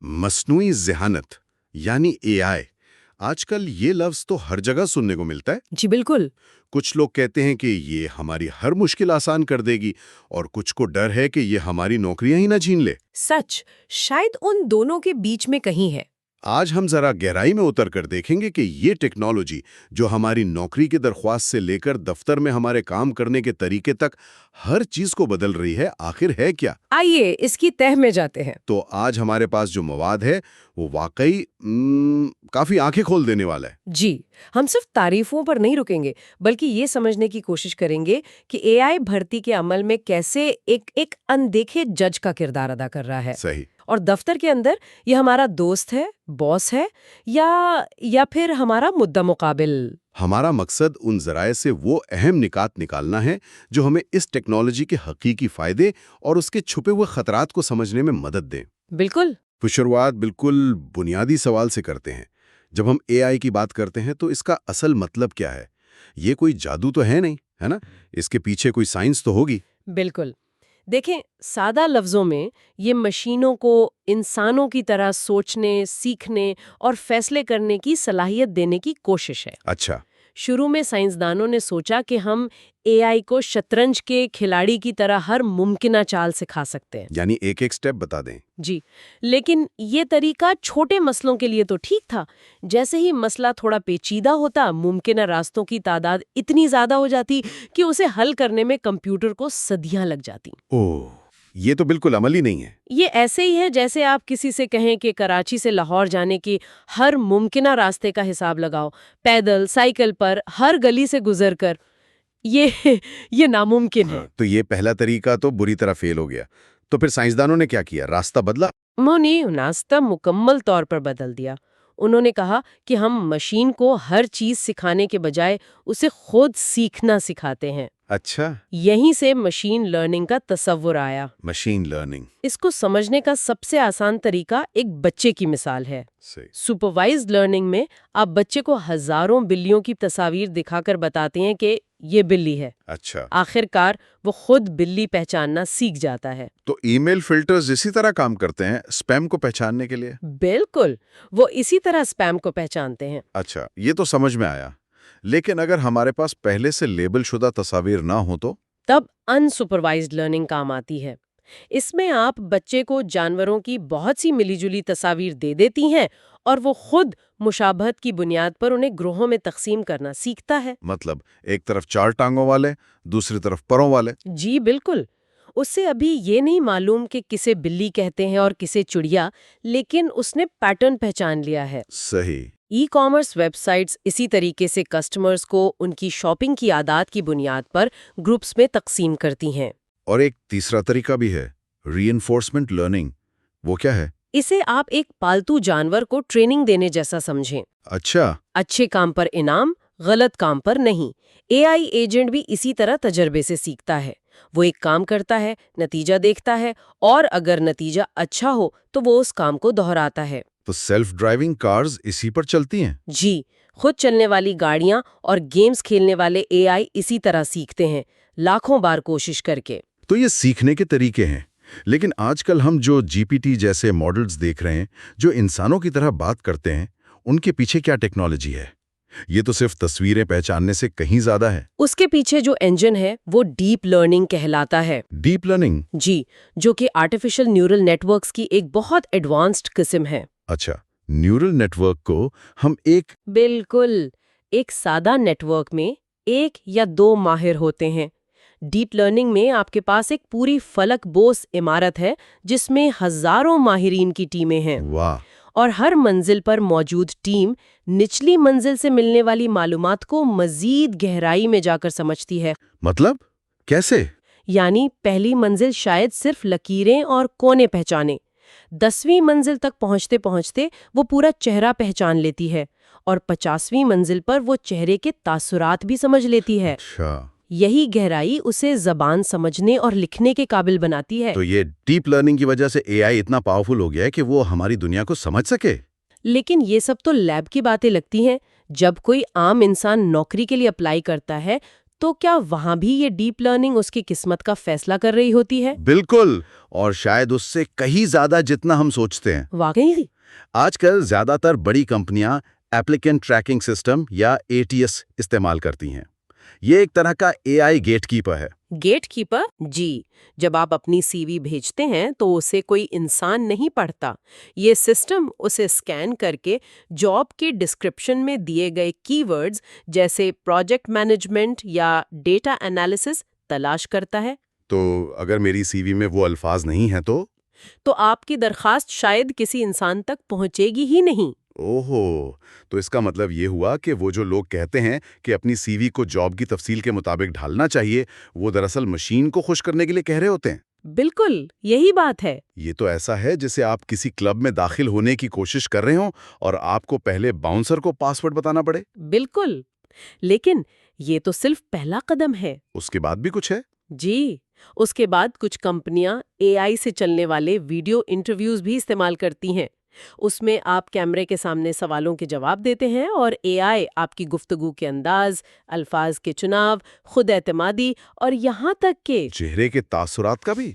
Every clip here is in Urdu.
مصنوعی ذہانت یعنی اے آئی، آج کل یہ لفظ تو ہر جگہ سننے کو ملتا ہے۔ جی بالکل۔ کچھ لوگ کہتے ہیں کہ یہ ہماری ہر مشکل آسان کر دے گی، اور کچھ کو ڈر ہے کہ یہ ہماری نوکریاں ہی نہ چھین لے۔ سچ، شاید ان دونوں کے بیچ میں کہیں ہے۔ آج ہم ذرا گہرائی میں اتر کر دیکھیں گے کہ یہ ٹیکنالوجی جو ہماری نوکری کی درخواست سے لے کر دفتر میں ہمارے کام کرنے کے طریقے تک ہر چیز کو بدل رہی ہے، آخر ہے کیا؟ آئیے اس کی تہ میں جاتے ہیں۔ تو آج ہمارے پاس جو مواد ہے وہ واقعی کافی آنکھیں کھول دینے والا ہے۔ جی، ہم صرف تعریفوں پر نہیں رکیں گے، بلکہ یہ سمجھنے کی کوشش کریں گے کہ اے آئی بھرتی کے عمل میں کیسے ایک اندیکھے جج کا کردار ادا کر رہا ہے۔ صحیح۔ اور دفتر کے اندر یہ ہمارا دوست ہے، باس ہے، یا پھر ہمارا مدعا مقابل۔ ہمارا مقصد ان ذرائع سے وہ اہم نکات نکالنا ہے جو ہمیں اس ٹیکنالوجی کے حقیقی فائدے اور اس کے چھپے ہوئے خطرات کو سمجھنے میں مدد دیں۔ بالکل۔ تو شروعات بالکل بنیادی سوال سے کرتے ہیں۔ جب ہم اے آئی کی بات کرتے ہیں تو اس کا اصل مطلب کیا ہے؟ یہ کوئی جادو تو ہے نہیں، ہے نا؟ اس کے پیچھے کوئی سائنس تو ہوگی۔ بالکل۔ دیکھیں، سادہ لفظوں میں یہ مشینوں کو انسانوں کی طرح سوچنے، سیکھنے اور فیصلے کرنے کی صلاحیت دینے کی کوشش ہے۔ اچھا۔ شروع میں سائنسدانوں نے سوچا کہ ہم اے آئی کو شطرنج کے کھلاڑی کی طرح ہر ممکنہ چال سکھا سکتے ہیں، یعنی ایک ایک سٹیپ بتا دیں۔ جی، لیکن یہ طریقہ چھوٹے مسئلوں کے لیے تو ٹھیک تھا۔ جیسے ہی مسئلہ تھوڑا پیچیدہ ہوتا، ممکنہ راستوں کی تعداد اتنی زیادہ ہو جاتی کہ اسے حل کرنے میں کمپیوٹر کو صدیاں لگ جاتی۔ اوہ، یہ تو بالکل عملی نہیں ہے۔ یہ ایسے ہی ہے جیسے آپ کسی سے کہیں کہ کراچی سے لاہور جانے کی ہر ممکنہ راستے کا حساب لگاؤ، پیدل، سائیکل پر، ہر گلی سے گزر کر۔ یہ ناممکن ہے۔ تو یہ پہلا طریقہ تو بری طرح فیل ہو گیا۔ تو پھر سائنسدانوں نے کیا کیا؟ راستہ بدلا؟ انہوں نے راستہ مکمل طور پر بدل دیا۔ انہوں نے کہا کہ ہم مشین کو ہر چیز سکھانے کے بجائے اسے خود سیکھنا سکھاتے ہیں۔ اچھا۔ یہیں سے مشین لرننگ کا تصور آیا۔ Machine learning. اس کو سمجھنے کا سب سے آسان طریقہ ایک بچے کی مثال ہے۔ سپروائزڈ لرننگ میں آپ بچے کو ہزاروں بلیوں کی تصاویر دکھا کر بتاتے ہیں کہ یہ بلی ہے۔ اچھا۔ آخر کار وہ خود بلی پہچاننا سیکھ جاتا ہے۔ تو ای میل فلٹرز اسی طرح کام کرتے ہیں اسپیم کو پہچاننے کے لیے؟ بالکل، وہ اسی طرح اسپیم کو پہچانتے ہیں۔ اچھا، یہ تو سمجھ میں آیا۔ لیکن اگر ہمارے پاس پہلے سے لیبل شدہ تصاویر نہ ہوں تو؟ تب ان سپروائزڈ لرننگ کام آتی ہے۔ اس میں آپ بچے کو جانوروں کی بہت سی ملی جلی تصاویر دے دیتی ہیں اور وہ خود مشابہت کی بنیاد پر انہیں گروہوں میں تقسیم کرنا سیکھتا ہے۔ مطلب ایک طرف 4 ٹانگوں والے، دوسری طرف پروں والے؟ جی بالکل۔ اس سے ابھی یہ نہیں معلوم کہ کسے بلی کہتے ہیں اور کسے چڑیا، لیکن اس نے پیٹرن پہچان لیا ہے۔ صحیح۔ ای کامرس ویب سائٹس اسی طریقے سے کسٹمرز کو ان کی شاپنگ کی عادات کی بنیاد پر گروپس میں تقسیم کرتی ہیں۔ اور ایک تیسرا طریقہ بھی ہے، ری انفورسمنٹ لرننگ۔ وہ کیا ہے؟ اسے آپ ایک پالتو جانور کو ٹریننگ دینے جیسا سمجھیں۔ اچھا۔ اچھے کام پر انعام، غلط کام پر نہیں۔ اے آئی ایجنٹ بھی اسی طرح تجربے سے سیکھتا ہے۔ وہ ایک کام کرتا ہے، نتیجہ دیکھتا ہے، اور اگر نتیجہ اچھا ہو تو وہ اس کام کو دہراتا ہے۔ تو سیلف ڈرائیونگ کارز اسی پر چلتی ہیں؟ جی، خود چلنے والی گاڑیاں اور گیمز کھیلنے والے اے آئی اسی طرح سیکھتے ہیں، لاکھوں بار کوشش کر کے۔ تو یہ سیکھنے کے طریقے ہیں، لیکن آج کل ہم جو جی پی ٹی جیسے ماڈلز دیکھ رہے ہیں جو انسانوں کی طرح بات کرتے ہیں، ان کے پیچھے کیا ٹیکنالوجی ہے؟ یہ تو صرف تصویریں پہچاننے سے کہیں زیادہ ہے۔ اس کے پیچھے جو انجن ہے وہ ڈیپ لرننگ کہلاتا ہے۔ Deep learning? جی، جو کہ آرٹیفیشل نیورل نیٹ ورکس کی ایک بہت ایڈوانسڈ قسم ہے۔ اچھا، نیورل نیٹ ورک کو ہم بالکل، ایک سادہ نیٹ ورک میں 1 یا 2 ماہر ہوتے ہیں۔ ڈیپ لرننگ میں آپ کے پاس ایک پوری فلک بوس عمارت ہے جس میں ہزاروں ماہرین کی ٹیمیں ہیں۔ واہ! اور ہر منزل پر موجود ٹیم نچلی منزل سے ملنے والی معلومات کو مزید گہرائی میں جا کر سمجھتی ہے۔ مطلب کیسے؟ یعنی پہلی منزل شاید صرف لکیریں اور کونے پہچانے، 10ویں منزل تک پہنچتے پہنچتے وہ پورا چہرہ پہچان لیتی ہے، اور 50ویں منزل پر وہ چہرے کے تاثرات بھی سمجھ لیتی ہے۔ اچھا۔ یہی گہرائی اسے زبان سمجھنے اور لکھنے کے قابل بناتی ہے۔ تو یہ ڈیپ لرننگ کی وجہ سے اے آئی اتنا پاورفل ہو گیا ہے کہ وہ ہماری دنیا کو سمجھ سکے؟ لیکن یہ سب تو لیب کی باتیں لگتی ہیں۔ جب کوئی عام انسان نوکری کے لیے اپلائی کرتا ہے تو کیا وہاں بھی یہ ڈیپ لرننگ اس کی قسمت کا فیصلہ کر رہی ہوتی ہے؟ بالکل، اور شاید اس سے کہیں زیادہ جتنا ہم سوچتے ہیں۔ واقعی؟ آج کل زیادہ تر بڑی کمپنیاں ایپلیکنٹ ٹریکنگ سسٹم یا ATS استعمال کرتی ہیں۔ یہ ایک طرح کا AI گیٹ کیپر ہے۔ Gatekeeper? جی، جب آپ اپنی سی وی بھیجتے ہیں تو اسے کوئی انسان نہیں پڑھتا، یہ سسٹم اسے اسکین کر کے جاب کے ڈسکرپشن میں دیے گئے کی ورڈز جیسے پروجیکٹ مینجمنٹ یا ڈیٹا انالیسس تلاش کرتا ہے۔ تو اگر میری CV میں وہ الفاظ نہیں ہیں تو آپ کی درخواست شاید کسی انسان تک پہنچے گی ہی نہیں۔ اوہو، تو اس کا مطلب یہ ہوا کہ وہ جو لوگ کہتے ہیں کہ اپنی CV کو جاب کی تفصیل کے مطابق ڈھالنا چاہیے، وہ دراصل مشین کو خوش کرنے کے لیے کہہ رہے ہوتے ہیں۔ بالکل یہی بات ہے۔ یہ تو ایسا ہے جیسے آپ کسی کلب میں داخل ہونے کی کوشش کر رہے ہوں اور آپ کو پہلے باؤنسر کو پاسورڈ بتانا پڑے۔ بالکل، لیکن یہ تو صرف پہلا قدم ہے۔ اس کے بعد بھی کچھ ہے؟ جی، اس کے بعد کچھ کمپنیاں AI سے چلنے والے ویڈیو انٹرویوز بھی استعمال کرتی ہیں۔ اس میں آپ کیمرے کے سامنے سوالوں کے جواب دیتے ہیں اور AI آپ کی گفتگو کے انداز، الفاظ کے چناؤ، خود اعتمادی اور یہاں تک کہ چہرے کے تاثرات کا بھی؟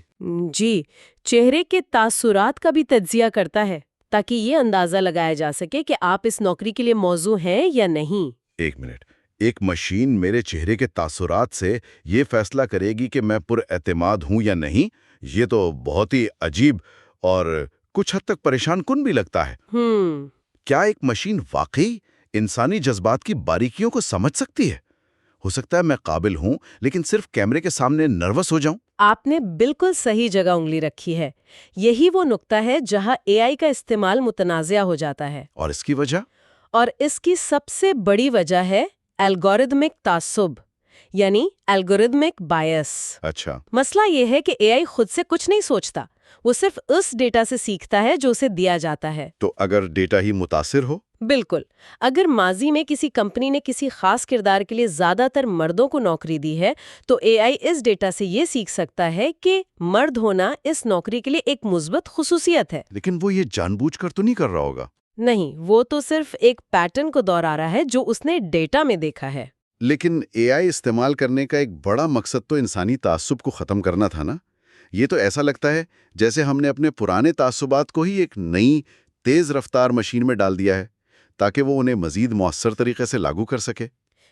جی، چہرے کے تاثرات کا بھی تجزیہ کرتا ہے تاکہ یہ اندازہ لگایا جا سکے کہ آپ اس نوکری کے لیے موزوں ہیں یا نہیں۔ ایک منٹ، ایک مشین میرے چہرے کے تاثرات سے یہ فیصلہ کرے گی کہ میں پر اعتماد ہوں یا نہیں؟ یہ تو بہت ہی عجیب اور کچھ حد تک پریشان کن بھی لگتا ہے۔ کیا ایک مشین واقعی انسانی جذبات کی باریکیوں کو سمجھ سکتی ہے؟ ہو سکتا ہے میں قابل ہوں لیکن صرف کیمرے کے سامنے نروس ہو جاؤں۔ آپ نے بالکل صحیح جگہ انگلی رکھی ہے۔ یہی وہ نقطہ ہے جہاں AI کا استعمال متنازع ہو جاتا ہے۔ اور اس کی وجہ؟ اور اس کی سب سے بڑی وجہ ہے الگورتھمک تعصب، یعنی الگورتھمک بائس۔ اچھا۔ مسئلہ یہ ہے کہ AI خود سے کچھ نہیں سوچتا، وہ صرف اس ڈیٹا سے سیکھتا ہے جو اسے دیا جاتا ہے۔ تو اگر ڈیٹا ہی متاثر ہو؟ بالکل، اگر ماضی میں کسی کمپنی نے کسی خاص کردار کے لیے زیادہ تر مردوں کو نوکری دی ہے تو AI اس ڈیٹا سے یہ سیکھ سکتا ہے کہ مرد ہونا اس نوکری کے لیے ایک مثبت خصوصیت ہے۔ لیکن وہ یہ جان بوجھ کر تو نہیں کر رہا ہوگا؟ نہیں، وہ تو صرف ایک پیٹرن کو دہرا رہا ہے جو اس نے ڈیٹا میں دیکھا ہے۔ لیکن AI استعمال کرنے کا ایک بڑا مقصد تو انسانی تعصب کو ختم کرنا تھا نا؟ یہ تو ایسا لگتا ہے جیسے ہم نے اپنے پرانے تعصبات کو ہی ایک نئی تیز رفتار مشین میں ڈال دیا ہے تاکہ وہ انہیں مزید مؤثر طریقے سے لاگو کر سکے۔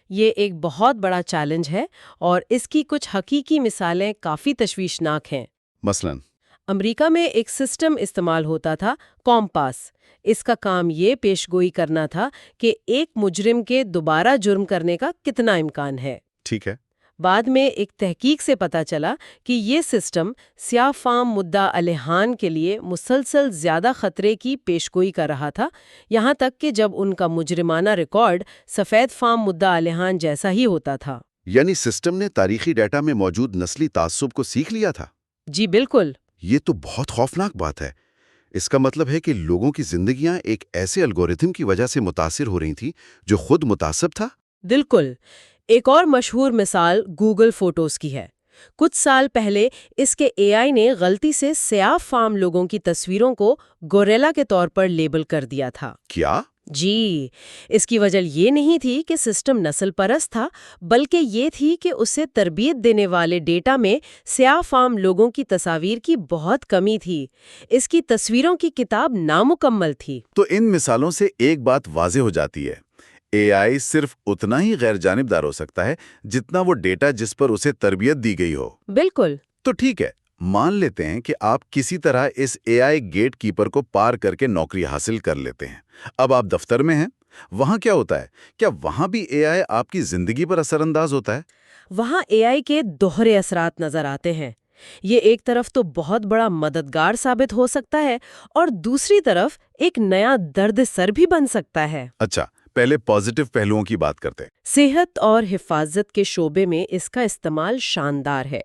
یہ ایک بہت بڑا چیلنج ہے اور اس کی کچھ حقیقی مثالیں کافی تشویشناک ہیں۔ مثلاً امریکہ میں ایک سسٹم استعمال ہوتا تھا، کامپاس۔ اس کا کام یہ پیش گوئی کرنا تھا کہ ایک مجرم کے دوبارہ جرم کرنے کا کتنا امکان ہے۔ ٹھیک ہے۔ بعد میں ایک تحقیق سے پتہ چلا کہ یہ سسٹم سیاہ فام مدعا علیحان کے لیے مسلسل زیادہ خطرے کی پیشگوئی کر رہا تھا، یہاں تک کہ جب ان کا مجرمانہ ریکارڈ سفید فام مدعا علیحان جیسا ہی ہوتا تھا۔ یعنی سسٹم نے تاریخی ڈیٹا میں موجود نسلی تعصب کو سیکھ لیا تھا۔ جی بالکل۔ یہ تو بہت خوفناک بات ہے۔ اس کا مطلب ہے کہ لوگوں کی زندگیاں ایک ایسے الگورتھم کی وجہ سے متاثر ہو رہی تھیں جو خود متعصب تھا۔ بالکل۔ ایک اور مشہور مثال گوگل فوٹوز کی ہے۔ کچھ سال پہلے اس کے AI نے غلطی سے سیاہ فام لوگوں کی تصویروں کو گوریلا کے طور پر لیبل کر دیا تھا۔ کیا؟ جی، اس کی وجہ یہ نہیں تھی کہ سسٹم نسل پرست تھا، بلکہ یہ تھی کہ اسے تربیت دینے والے ڈیٹا میں سیاہ فام لوگوں کی تصاویر کی بہت کمی تھی۔ اس کی تصویروں کی کتاب نامکمل تھی۔ تو ان مثالوں سے ایک بات واضح ہو جاتی ہے، AI صرف اتنا ہی غیر جانبدار ہو سکتا ہے جتنا وہ ڈیٹا جس پر اسے تربیت دی گئی ہو۔ بالکل۔ تو ٹھیک ہے، مان لیتے ہیں کہ آپ کسی طرح اس AI گیٹ کیپر کو پار کر کے نوکری حاصل کر لیتے ہیں۔ اب آپ دفتر میں ہیں، وہاں کیا ہوتا ہے؟ کیا وہاں بھی AI آپ کی زندگی پر اثر انداز ہوتا ہے؟ وہاں AI کے دوہرے اثرات نظر آتے ہیں۔ یہ ایک طرف تو بہت بڑا مددگار ثابت ہو سکتا ہے اور دوسری طرف ایک نیا درد سر بھی بن سکتا ہے۔ اچھا، پہلے پازیٹیو پہلوؤں کی بات کرتے ہیں۔ صحت اور حفاظت کے شعبے میں اس کا استعمال شاندار ہے۔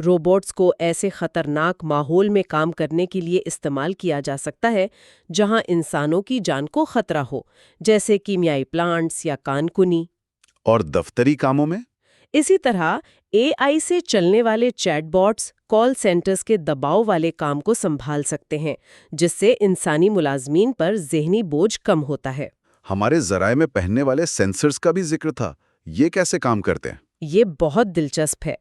روبوٹس کو ایسے خطرناک ماحول میں کام کرنے کے لیے استعمال کیا جا سکتا ہے جہاں انسانوں کی جان کو خطرہ ہو، جیسے کیمیائی پلانٹس یا کان کنی۔ اور دفتری کاموں میں؟ اسی طرح AI سے چلنے والے چیٹ باٹس کال سینٹرز کے دباؤ والے کام کو سنبھال سکتے ہیں، جس سے انسانی ملازمین پر ذہنی بوجھ کم ہوتا ہے۔ ہمارے ذرائع میں پہننے والے سینسرز کا بھی ذکر تھا، یہ کیسے کام کرتے ہیں؟ یہ بہت دلچسپ ہے۔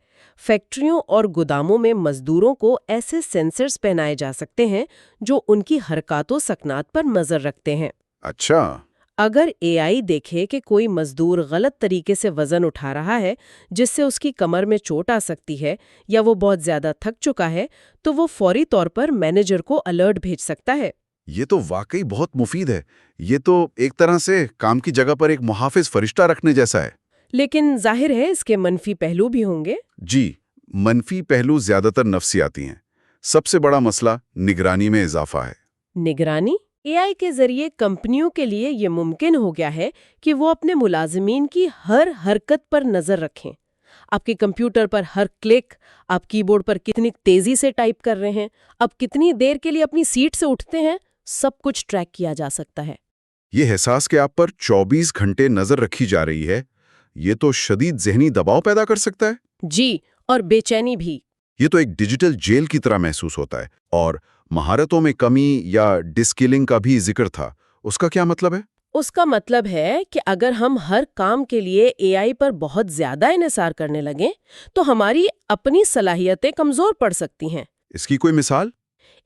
فیکٹریوں اور گوداموں میں مزدوروں کو ایسے سینسرز پہنائے جا سکتے ہیں جو ان کی حرکات و سکنات پر نظر رکھتے ہیں۔ اچھا۔ اگر اے آئی دیکھے کہ کوئی مزدور غلط طریقے سے وزن اٹھا رہا ہے جس سے اس کی کمر میں چوٹ آ سکتی ہے یا وہ بہت زیادہ تھک چکا ہے تو وہ فوری طور پر مینیجر کو الرٹ بھیج سکتا ہے۔ یہ تو واقعی بہت مفید ہے۔ یہ تو ایک طرح سے کام کی جگہ پر ایک محافظ فرشتہ رکھنے جیسا ہے۔ لیکن ظاہر ہے اس کے منفی پہلو بھی ہوں گے۔ جی، منفی پہلو زیادہ تر نفسیاتی ہیں۔ سب سے بڑا مسئلہ نگرانی میں اضافہ ہے۔ نگرانی؟ اے آئی کے ذریعے کمپنیوں کے لیے یہ ممکن ہو گیا ہے کہ وہ اپنے ملازمین کی ہر حرکت پر نظر رکھیں۔ آپ کے کمپیوٹر پر ہر کلک، آپ کی بورڈ پر کتنی تیزی سے ٹائپ کر رہے ہیں، آپ کتنی دیر کے لیے اپنی سیٹ سے اٹھتے ہیں، سب کچھ ٹریک کیا جا سکتا ہے۔ یہ احساس کہ آپ پر 24 گھنٹے نظر رکھی جا رہی ہے، یہ تو شدید ذہنی دباؤ پیدا کر سکتا ہے۔ جی، اور بے چینی بھی۔ یہ تو ایک ڈیجیٹل جیل کی طرح محسوس ہوتا ہے۔ اور مہارتوں میں کمی یا ڈسکلنگ کا بھی ذکر تھا، اس کا کیا مطلب ہے؟ اس کا مطلب ہے کہ اگر ہم ہر کام کے لیے اے آئی پر بہت زیادہ انحصار کرنے لگیں تو ہماری اپنی صلاحیتیں کمزور پڑ سکتی ہیں۔ اس کی کوئی مثال؟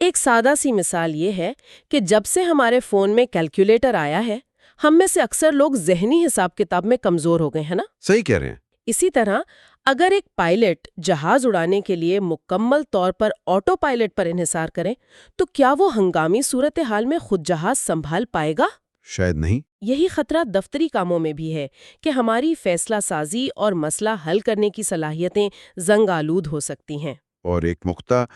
ایک سادہ سی مثال یہ ہے کہ جب سے ہمارے فون میں کیلکولیٹر آیا ہے، ہم میں سے اکثر لوگ ذہنی حساب کتاب میں کمزور ہو گئے ہیں نا؟ صحیح کہہ رہے ہیں۔ اسی طرح اگر ایک پائلٹ جہاز اڑانے کے لیے مکمل طور پر آٹو پائلٹ پر انحصار کرے تو کیا وہ ہنگامی صورتحال میں خود جہاز سنبھال پائے گا؟ شاید نہیں۔ یہی خطرہ دفتری کاموں میں بھی ہے کہ ہماری فیصلہ سازی اور مسئلہ حل کرنے کی صلاحیتیں زنگ آلود ہو سکتی ہیں۔ اور ایک نقطہ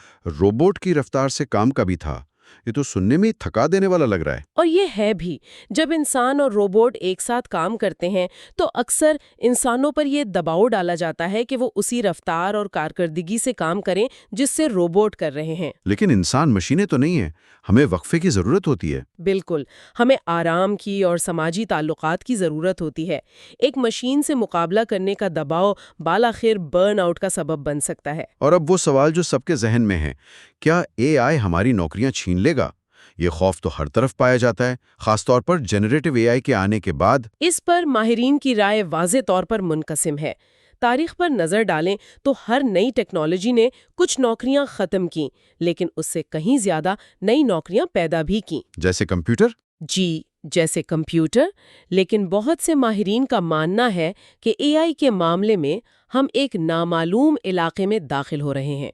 روبوٹ کی رفتار سے کام کا بھی تھا۔ یہ تو سننے میں تھکا دینے والا لگ رہا ہے۔ اور یہ ہے بھی، جب انسان اور روبوٹ ایک ساتھ کام کرتے ہیں تو اکثر انسانوں پر یہ دباؤ ڈالا جاتا ہے کہ وہ اسی رفتار اور کارکردگی سے کام کریں جس سے روبوٹ کر رہے ہیں۔ لیکن انسان مشینیں تو نہیں ہیں، ہمیں وقفے کی ضرورت ہوتی ہے۔ بالکل، ہمیں آرام کی اور سماجی تعلقات کی ضرورت ہوتی ہے۔ ایک مشین سے مقابلہ کرنے کا دباؤ بالآخر برن آؤٹ کا سبب بن سکتا ہے۔ اور اب وہ سوال جو سب کے ذہن میں ہے، کیا اے آئی ہماری نوکریاں چھین لے گا؟ یہ خوف تو ہر طرف پایا جاتا ہے، خاص طور پر جنریٹو اے آئی کے آنے کے بعد۔ اس پر ماہرین کی رائے واضح طور پر منقسم ہے۔ تاریخ پر نظر ڈالیں تو ہر نئی ٹیکنالوجی نے کچھ نوکریاں ختم کیں، لیکن اس سے کہیں زیادہ نئی نوکریاں پیدا بھی کیں۔ جیسے کمپیوٹر؟ جی، جیسے کمپیوٹر۔ لیکن بہت سے ماہرین کا ماننا ہے کہ اے آئی کے معاملے میں ہم ایک نامعلوم علاقے میں داخل ہو رہے ہیں،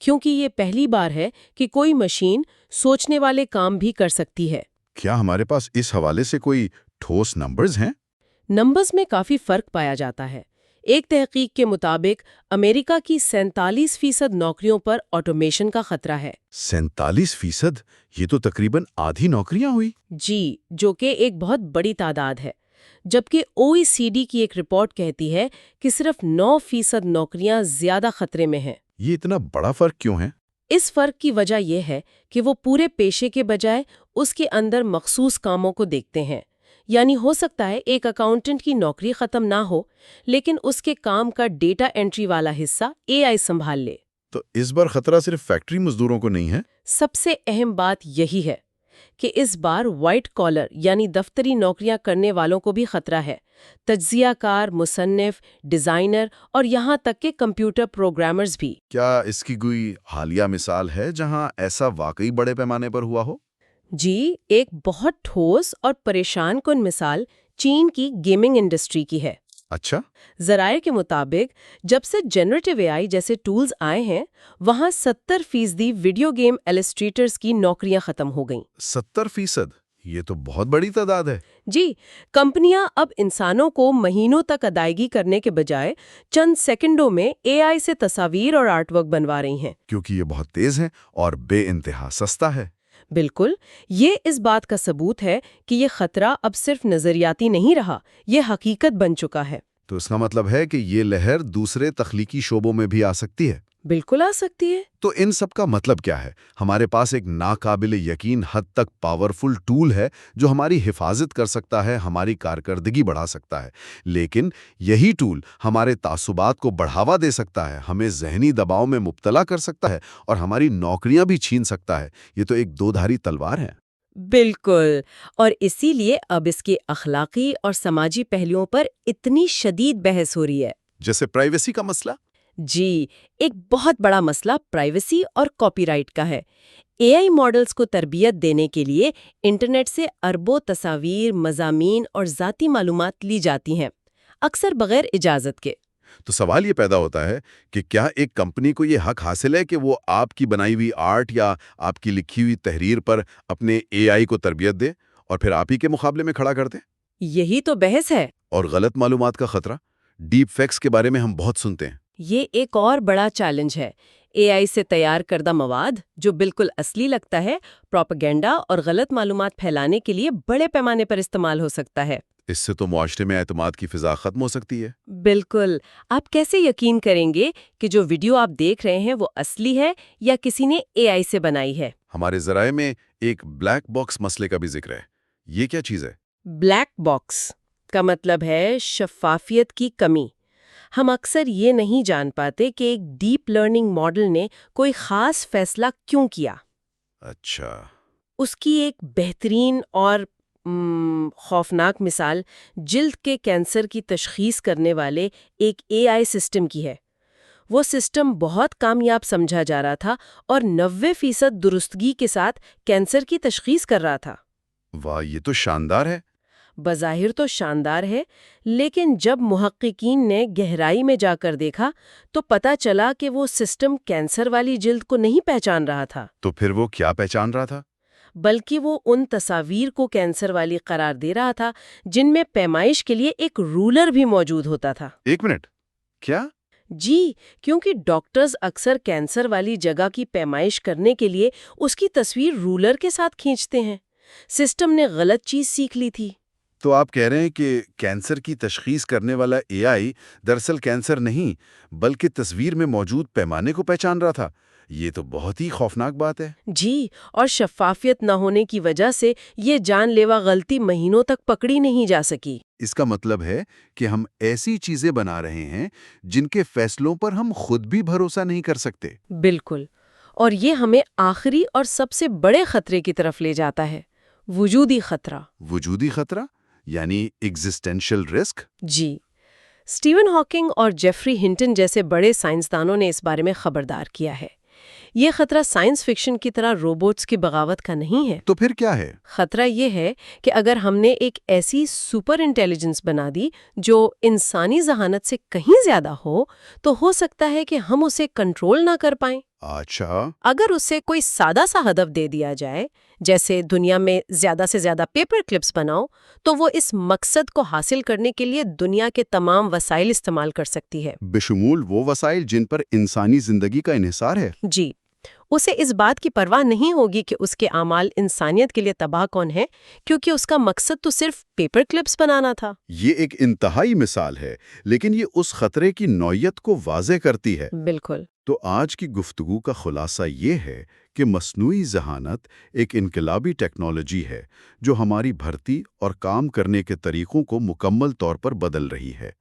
کیونکہ یہ پہلی بار ہے کہ کوئی مشین سوچنے والے کام بھی کر سکتی ہے۔ کیا ہمارے پاس اس حوالے سے کوئی ٹھوس نمبرز ہیں؟ نمبرز میں کافی فرق پایا جاتا ہے۔ ایک تحقیق کے مطابق امریکہ کی 47% نوکریوں پر آٹومیشن کا خطرہ ہے۔ 47%؟ یہ تو تقریباً آدھی نوکریاں ہوئی۔ جی، جو کہ ایک بہت بڑی تعداد ہے۔ جبکہ او ای سی ڈی کی ایک رپورٹ کہتی ہے کہ صرف 9% نوکریاں زیادہ خطرے میں ہیں۔ یہ اتنا بڑا فرق کیوں ہے؟ اس فرق کی وجہ یہ ہے کہ وہ پورے پیشے کے بجائے اس کے اندر مخصوص کاموں کو دیکھتے ہیں۔ یعنی ہو سکتا ہے ایک اکاؤنٹنٹ کی نوکری ختم نہ ہو، لیکن اس کے کام کا ڈیٹا انٹری والا حصہ اے آئی سنبھال لے۔ تو اس بار خطرہ صرف فیکٹری مزدوروں کو نہیں ہے؟ سب سے اہم بات یہی ہے کہ اس بار وائٹ کالر یعنی دفتری نوکریاں کرنے والوں کو بھی خطرہ ہے۔ تجزیہ کار، مصنف، ڈیزائنر اور یہاں تک کہ کمپیوٹر پروگرامرز بھی۔ کیا اس کی کوئی حالیہ مثال ہے جہاں ایسا واقعی بڑے پیمانے پر ہوا ہو؟ جی، ایک بہت ٹھوس اور پریشان کن مثال چین کی گیمنگ انڈسٹری کی ہے۔ اچھا؟ ذرائع کے مطابق جب سے جنریٹو اے آئی جیسے ٹولز آئے ہیں، وہاں 70% ویڈیو گیم ایلسٹریٹرز کی نوکریاں ختم ہو گئیں۔ 70%؟ یہ تو بہت بڑی تعداد ہے۔ جی، کمپنیاں اب انسانوں کو مہینوں تک ادائیگی کرنے کے بجائے چند سیکنڈوں میں اے آئی سے تصاویر اور آرٹ ورک بنوا رہی ہیں۔ کیونکہ یہ بہت تیز ہے اور بے انتہا سستا ہے۔ بالکل، یہ اس بات کا ثبوت ہے کہ یہ خطرہ اب صرف نظریاتی نہیں رہا، یہ حقیقت بن چکا ہے۔ تو اس کا مطلب ہے کہ یہ لہر دوسرے تخلیقی شعبوں میں بھی آ سکتی ہے۔ بالکل آ سکتی ہے۔ تو ان سب کا مطلب کیا ہے؟ ہمارے پاس ایک ناقابل یقین حد تک پاورفل ٹول ہے جو ہماری حفاظت کر سکتا ہے، ہماری کارکردگی بڑھا سکتا ہے، لیکن یہی ٹول ہمارے تعصبات کو بڑھاوا دے سکتا ہے، ہمیں ذہنی دباؤ میں مبتلا کر سکتا ہے اور ہماری نوکریاں بھی چھین سکتا ہے۔ یہ تو ایک دو دھاری تلوار ہے۔ بالکل، اور اسی لیے اب اس کے اخلاقی اور سماجی پہلوؤں پر اتنی شدید بحث ہو رہی ہے۔ جیسے پرائیویسی کا مسئلہ؟ جی، ایک بہت بڑا مسئلہ پرائیویسی اور کاپی رائٹ کا ہے۔ اے آئی ماڈلز کو تربیت دینے کے لیے انٹرنیٹ سے اربوں تصاویر، مضامین اور ذاتی معلومات لی جاتی ہیں، اکثر بغیر اجازت کے۔ تو سوال یہ پیدا ہوتا ہے کہ کیا ایک کمپنی کو یہ حق حاصل ہے کہ وہ آپ کی بنائی ہوئی آرٹ یا آپ کی لکھی ہوئی تحریر پر اپنے اے آئی کو تربیت دے اور پھر آپ ہی کے مقابلے میں کھڑا کر دے؟ یہی تو بحث ہے۔ اور غلط معلومات کا خطرہ؟ ڈیپ فیکس کے بارے میں ہم بہت سنتے ہیں۔ یہ ایک اور بڑا چیلنج ہے۔ اے آئی سے تیار کردہ مواد جو بالکل اصلی لگتا ہے، پروپیگنڈا اور غلط معلومات پھیلانے کے لیے بڑے پیمانے پر استعمال ہو سکتا ہے۔ اس سے تو معاشرے میں اعتماد کی فضا ختم ہو سکتی ہے۔ بالکل۔ آپ کیسے یقین کریں گے کہ جو ویڈیو آپ دیکھ رہے ہیں وہ اصلی ہے یا کسی نے اے آئی سے بنائی ہے؟ ہمارے ذرائع میں ایک بلیک باکس مسئلے کا بھی ذکر ہے۔ یہ کیا چیز ہے؟ بلیک باکس کا مطلب ہے شفافیت کی کمی۔ ہم اکثر یہ نہیں جان پاتے کہ ایک ڈیپ لرننگ ماڈل نے کوئی خاص فیصلہ کیوں کیا۔ اچھا۔ اس کی ایک بہترین اور خوفناک مثال جلد کے کینسر کی تشخیص کرنے والے ایک اے آئی سسٹم کی ہے۔ وہ سسٹم بہت کامیاب سمجھا جا رہا تھا اور 90% درستگی کے ساتھ کینسر کی تشخیص کر رہا تھا۔ واہ، یہ تو شاندار ہے۔ بظاہر تو شاندار ہے، لیکن جب محققین نے گہرائی میں جا کر دیکھا تو پتہ چلا کہ وہ سسٹم کینسر والی جلد کو نہیں پہچان رہا تھا، تو پھر وہ کیا پہچان رہا تھا؟ بلکہ وہ ان تصاویر کو کینسر والی قرار دے رہا تھا جن میں پیمائش کے لیے ایک رولر بھی موجود ہوتا تھا۔ ایک منٹ، کیا؟ جی، کیونکہ ڈاکٹرز اکثر کینسر والی جگہ کی پیمائش کرنے کے لیے اس کی تصویر رولر کے ساتھ کھینچتے ہیں۔ سسٹم نے غلط چیز سیکھ لی تھی۔ تو آپ کہہ رہے ہیں کہ کینسر کی تشخیص کرنے والا اے آئی دراصل کینسر نہیں بلکہ تصویر میں موجود پیمانے کو پہچان رہا تھا۔ یہ تو بہت ہی خوفناک بات ہے۔ جی، اور شفافیت نہ ہونے کی وجہ سے یہ جان لیوا غلطی مہینوں تک پکڑی نہیں جا سکی۔ اس کا مطلب ہے کہ ہم ایسی چیزیں بنا رہے ہیں جن کے فیصلوں پر ہم خود بھی بھروسہ نہیں کر سکتے۔ بالکل، اور یہ ہمیں آخری اور سب سے بڑے خطرے کی طرف لے جاتا ہے، وجودی خطرہ۔ وجودی خطرہ یعنی ایگزسٹینشل رسک؟ جی، اسٹیون ہاکنگ اور جیفری ہنٹن جیسے بڑے سائنسدانوں نے اس بارے میں خبردار کیا ہے۔ یہ خطرہ سائنس فکشن کی طرح روبوٹس کی بغاوت کا نہیں ہے۔ تو پھر کیا ہے؟ خطرہ یہ ہے کہ اگر ہم نے ایک ایسی سپر انٹیلیجنس بنا دی جو انسانی ذہانت سے کہیں زیادہ ہو سکتا ہے کہ ہم اسے کنٹرول نہ کر پائیں۔ اچھا۔ اگر اسے کوئی سادہ سا ہدف دے دیا جائے، جیسے دنیا میں زیادہ سے زیادہ پیپر کلپس بناؤ، تو وہ اس مقصد کو حاصل کرنے کے لیے دنیا کے تمام وسائل استعمال کر سکتی ہے، بشمول وہ وسائل جن پر انسانی زندگی کا انحصار ہے۔ جی۔ اسے اس بات کی پرواہ نہیں ہوگی کہ اس کے اعمال انسانیت کے لیے تباہ کون ہیں، کیونکہ اس کا مقصد تو صرف پیپر کلپس بنانا تھا۔ یہ ایک انتہائی مثال ہے، لیکن یہ اس خطرے کی نوعیت کو واضح کرتی ہے۔ بالکل۔ تو آج کی گفتگو کا خلاصہ یہ ہے کہ مصنوعی ذہانت ایک انقلابی ٹیکنالوجی ہے جو ہماری بھرتی اور کام کرنے کے طریقوں کو مکمل طور پر بدل رہی ہے۔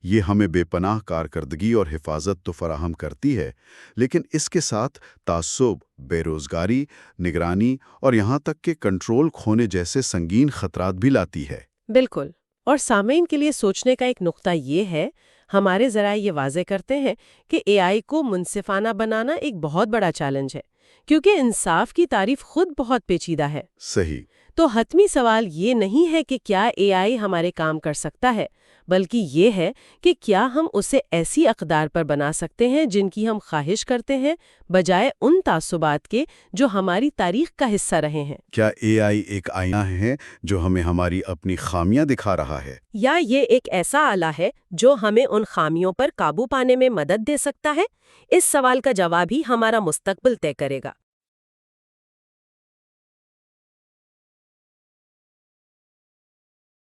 یہ ہمیں بے پناہ کارکردگی اور حفاظت تو فراہم کرتی ہے، لیکن اس کے ساتھ تعصب، بے روزگاری، نگرانی اور یہاں تک کہ کنٹرول کھونے جیسے سنگین خطرات بھی لاتی ہے۔ بالکل، اور سامعین کے لیے سوچنے کا ایک نقطہ یہ ہے، ہمارے ذرائع یہ واضح کرتے ہیں کہ اے آئی کو منصفانہ بنانا ایک بہت بڑا چیلنج ہے، کیونکہ انصاف کی تعریف خود بہت پیچیدہ ہے۔ صحیح۔ تو حتمی سوال یہ نہیں ہے کہ کیا اے آئی ہمارے کام کر سکتا ہے، بلکہ یہ ہے کہ کیا ہم اسے ایسی اقدار پر بنا سکتے ہیں جن کی ہم خواہش کرتے ہیں، بجائے ان تعصبات کے جو ہماری تاریخ کا حصہ رہے ہیں۔ کیا اے آئی ایک آئینہ ہے جو ہمیں ہماری اپنی خامیاں دکھا رہا ہے؟ یا یہ ایک ایسا آلہ ہے جو ہمیں ان خامیوں پر قابو پانے میں مدد دے سکتا ہے؟ اس سوال کا جواب ہی ہمارا مستقبل طے کرے گا۔